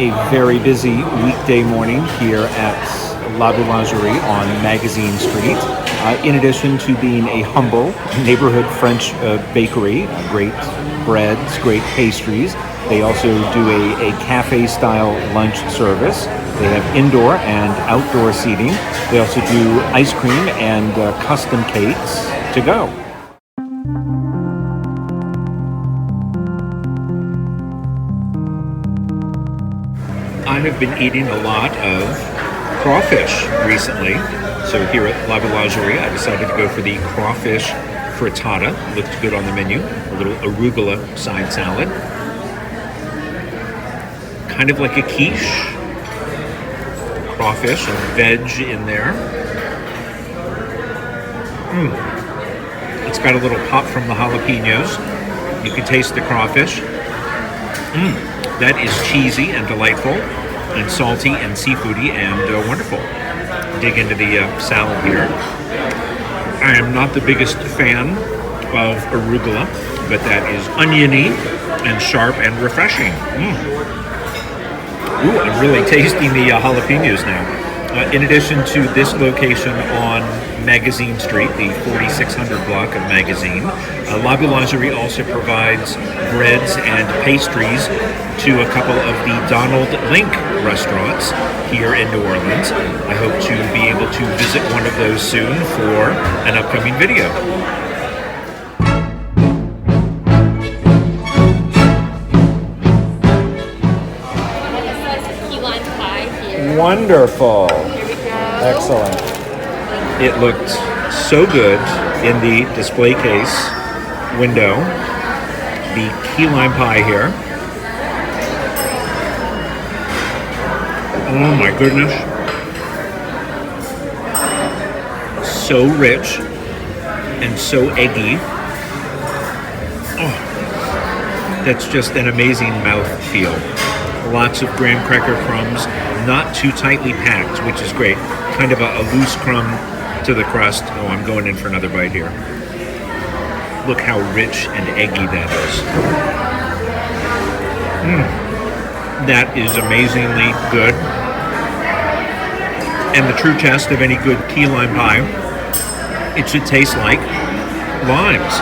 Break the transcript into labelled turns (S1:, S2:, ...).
S1: a very busy weekday morning here at La Boulangerie on Magazine Street. In addition to being a humble neighborhood French bakery, great breads, great pastries, they also do a cafe-style lunch service. They have indoor and outdoor seating. They also do ice cream and custom cakes to go. I have been eating a lot of crawfish recently. So here at La Boulangerie, I decided to go for the Crawfish Frittata. Looked good on the menu. A little Arugula side salad. Kind of like a quiche. Crawfish and veg in there. It's got a little pop from the jalapenos. You can taste the crawfish. That is cheesy and delightful and salty and seafoody and wonderful. Dig into the salad here. I am not the biggest fan of arugula, but that is oniony and sharp and refreshing. Ooh, I'm really tasting the jalapenos now. In addition to this location on Magazine Street, the 4600 block of Magazine, La Boulangerie also provides breads and pastries to a couple of the Donald Link restaurants here in New Orleans. I hope to be able to visit one of those soon for an upcoming video. Wonderful.
S2: Here we go.
S1: Excellent. It looked so good in the display case window. The key lime pie here. Oh my goodness. So rich and so eggy. Oh, that's just an amazing mouthfeel. Lots of graham cracker crumbs, not too tightly packed, which is great. Kind of a loose crumb to the crust. Oh, I'm going in for another bite here. Look how rich and eggy that is. That is amazingly good. And the true test of any good key lime pie, it should taste like limes.